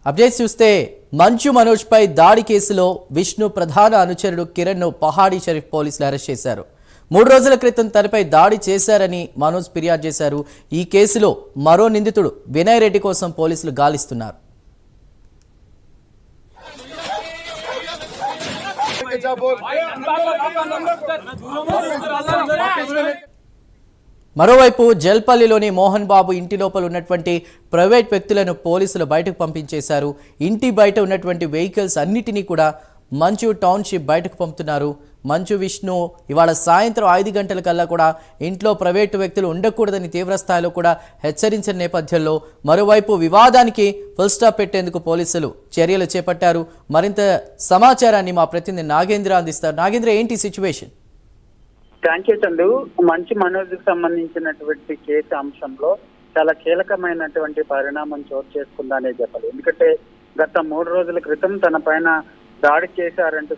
Updates చూస్తే మంచు మనోజ్ పై దాడి కేసులో విష్ణు ప్రధాన అనుచరుడు కిరణ్ ను పహాడీ షరీఫ్ పోలీసులు అరెస్ట్ చేశారు. 3 రోజుల క్రితం తనపై దాడి చేశారని మనోజ్ ఫిర్యాదు చేశారు. ఈ కేసులో మరో నిందితుడు వినయ్ రెడ్డి కోసం పోలీసులు గాలిస్తున్నారు. మరోవైపు జల్పల్లిలోని మోహన్ బాబు ఇంటి లోపల ఉన్నటువంటి ప్రైవేట్ వ్యక్తులను పోలీసులు బయటకు పంపించేశారు. ఇంటి బయట ఉన్నటువంటి వెహికల్స్ అన్నిటినీ కూడా మంచు టౌన్షిప్ బయటకు పంపుతున్నారు. మంచు విష్ణు ఇవాళ సాయంత్రం 5 గంటల కల్లా కూడా ఇంట్లో ప్రైవేటు వ్యక్తులు ఉండకూడదని తీవ్రస్థాయిలో కూడా హెచ్చరించిన నేపథ్యంలో మరోవైపు వివాదానికి ఫుల్ స్టాప్ పెట్టేందుకు పోలీసులు చర్యలు చేపట్టారు. మరింత సమాచారాన్ని మా ప్రతినిధి నాగేంద్ర అందిస్తారు. నాగేంద్ర, ఏంటి situation? Thank you Chandu. Manchu Manoj కి సంబంధించినటువంటి కేసు అంశంలో చాలా కీలకమైనటువంటి పరిణామం చోటు చేసుకుందనే చెప్పాలి. ఎందుకంటే గత 3 రోజుల క్రితం తన పైన దాడి చేశారంటూ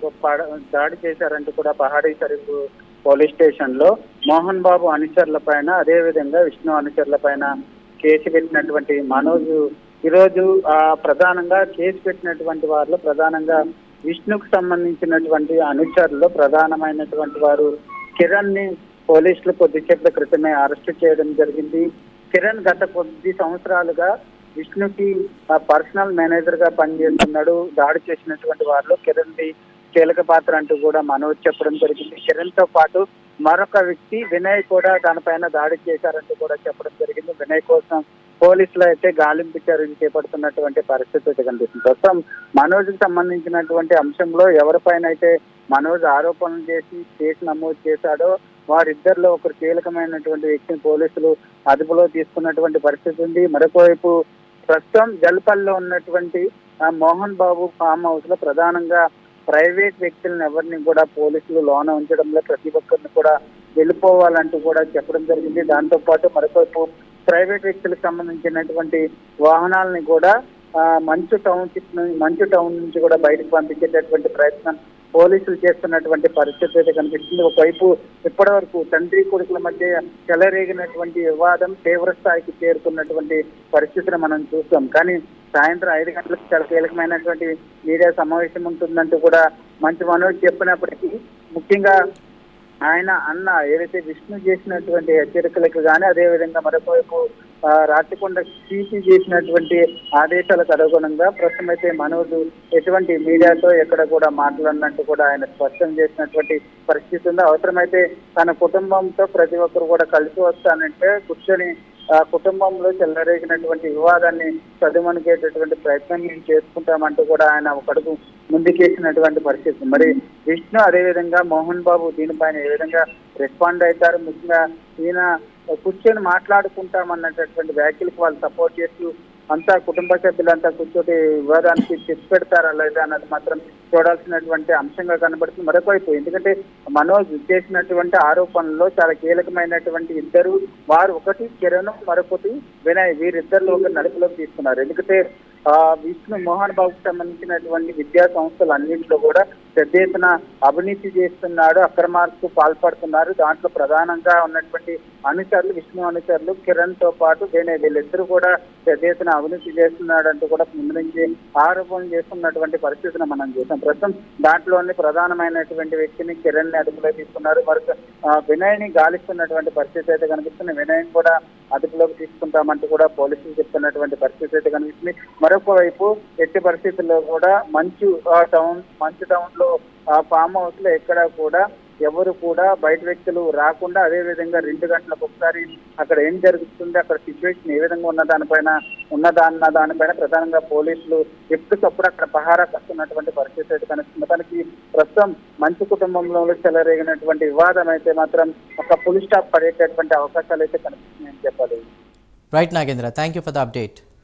కూడా పహాడీ షరీఫ్ పోలీస్ స్టేషన్ లో మోహన్ బాబు అనుచరుల పైన, అదే విధంగా విష్ణు అనుచరుల పైన కేసు పెట్టినటువంటి మనోజ్ ఈరోజు ప్రధానంగా కేసు పెట్టినటువంటి వారిలో ప్రధానంగా విష్ణుకు సంబంధించినటువంటి అనుచరులు ప్రధానమైనటువంటి వారు కిరణ్ ని పోలీసులు కొద్దిసేపటి క్రితమే అరెస్ట్ చేయడం జరిగింది. కిరణ్ గత కొద్ది సంవత్సరాలుగా విష్ణుకి పర్సనల్ మేనేజర్ గా పనిచేస్తున్నాడు. దాడి చేసినటువంటి వారిలో కిరణ్ ది కీలక పాత్ర అంటూ కూడా మనోజ్ చెప్పడం జరిగింది. కిరణ్ తో పాటు మరొక వ్యక్తి వినయ్ కూడా దానిపైన దాడి చేశారంటూ కూడా చెప్పడం జరిగింది. వినయ్ కోసం పోలీసులు అయితే గాలింపు చర్యలు చేపడుతున్నటువంటి పరిస్థితి అయితే కనిపిస్తుంది. ప్రస్తుతం మనోజ్ కి సంబంధించినటువంటి అంశంలో ఎవరిపైన అయితే మనోజ్ ఆరోపణలు చేసి కేసు నమోదు చేశాడో వారిద్దరిలో ఒకరు కీలకమైనటువంటి వ్యక్తిని పోలీసులు అదుపులో తీసుకున్నటువంటి పరిస్థితి ఉంది. మరొక వైపు ప్రస్తుతం జల్పల్లో ఉన్నటువంటి మోహన్ బాబు ఫామ్ హౌస్ లో ప్రధానంగా ప్రైవేట్ వ్యక్తులను ఎవరిని కూడా పోలీసులు లోన ఉంచడంలో ప్రతి ఒక్కరిని కూడా వెళ్ళిపోవాలంటూ కూడా చెప్పడం జరిగింది. దాంతో పాటు మరొకవైపు ప్రైవేట్ వ్యక్తులకు సంబంధించినటువంటి వాహనాలని కూడా మంచు టౌన్ నుంచి కూడా బయటకు పంపించేటటువంటి ప్రయత్నం పోలీసులు చేస్తున్నటువంటి పరిస్థితి అయితే కనిపిస్తుంది. ఒకవైపు ఇప్పటి వరకు తండ్రి కొడుకుల మధ్య చెలరేగినటువంటి వివాదం తీవ్ర స్థాయికి చేరుకున్నటువంటి పరిస్థితిని మనం చూస్తాం. కానీ సాయంత్రం 5 గంటలకు చాలా కీలకమైనటువంటి మీడియా సమావేశం ఉంటుందంటూ కూడా మంచు మనోజ్ చెప్పినప్పటికీ ముఖ్యంగా ఆయన అన్న ఏదైతే విష్ణు చేసినటువంటి హెచ్చరికలకు కానీ అదేవిధంగా మరొకవైపు రాచకొండ సిసి చేసినటువంటి ఆదేశాలకు అనుగుణంగా ప్రస్తుతం అయితే మనోజ్ ఎటువంటి మీడియాతో ఎక్కడ కూడా మాట్లాడినట్టు కూడా ఆయన స్పష్టం చేసినటువంటి పరిస్థితి ఉంది. అవసరమైతే తన కుటుంబంతో ప్రతి ఒక్కరు కూడా కలిసి వస్తానంటే కూర్చొని కుటుంబంలో చెలరేగినటువంటి వివాదాన్ని చదువుమనికేటటువంటి ప్రయత్నం మేము చేసుకుంటామంటూ కూడా ఆయన ఒక అడుగు ముందుకేసినటువంటి పరిస్థితి. మరి విష్ణు అదేవిధంగా మోహన్ బాబు దీనిపైన ఏ విధంగా రెస్పాండ్ అవుతారు? ముఖ్యంగా ఈయన కూర్చొని మాట్లాడుకుంటామన్నటువంటి వ్యాఖ్యలకు వాళ్ళు సపోర్ట్ చేస్తూ అంతా కుటుంబ సభ్యులంతా కూర్చొని వివాదానికి చెక్ పెడతారా లేదా అన్నది మాత్రం చూడాల్సినటువంటి అంశంగా కనబడుతుంది. మరొకవైపు ఎందుకంటే మనోజ్ చేసినటువంటి ఆరోపణల్లో చాలా కీలకమైనటువంటి ఇద్దరు వారు, ఒకటి కిరణ్, మరొకటి వినయ్, వీరిద్దరిలో ఒక నలుపులోకి తీసుకున్నారు. ఎందుకంటే విష్ణు మోహన్ బాబుకు సంబంధించినటువంటి విద్యా సంస్థలు అన్నింటిలో కూడా పెద్ద ఎత్తున అవినీతి చేస్తున్నాడు, అక్రమాలకు పాల్పడుతున్నారు. దాంట్లో ప్రధానంగా ఉన్నటువంటి అనుచరులు, విష్ణు అనుచరులు కిరణ్ తో పాటు వినయ్, వీళ్ళిద్దరూ కూడా పెద్ద ఎత్తున అవినీతి చేస్తున్నాడు అంటూ కూడా ముందు నుంచి ఆరోపణలు చేస్తున్నటువంటి పరిస్థితిని మనం చూసాం. ప్రస్తుతం దాంట్లోని ప్రధానమైనటువంటి వ్యక్తిని కిరణ్ ని అదుపులో తీసుకున్నారు. మరొక వినయ్ ని గాలిస్తున్నటువంటి పరిస్థితి అయితే కనిపిస్తుంది. వినయ్ కూడా అదుపులోకి తీసుకుంటామంటూ కూడా పోలీసులు చెప్తున్నటువంటి పరిస్థితి అయితే కనిపిస్తుంది. మరొక వైపు ఎట్టి పరిస్థితుల్లో కూడా మంచు టౌన్ లో ఫామ్ హౌస్ లో ఎక్కడ కూడా ఎవరు కూడా బయట వ్యక్తులు రాకుండా, అదే విధంగా 2 గంటలకు ఒకసారి అక్కడ ఏం జరుగుతుంది, అక్కడ సిచ్యువేషన్ ఏ విధంగా ఉన్నదన్న దానిపైన ప్రధానంగా పోలీసులు ఎప్పటికప్పుడు అక్కడ పహారా కస్తున్నటువంటి పరిస్థితి అయితే కనిపిస్తుంది. తనకి ప్రస్తుతం మంచు కుటుంబంలో చెలరేగినటువంటి వివాదం అయితే మాత్రం ఒక ఫుల్ స్టాప్ పడేటటువంటి అవకాశాలు అయితే కనిపిస్తున్నాయని చెప్పాలి. Right Nagendra, thank you for the update.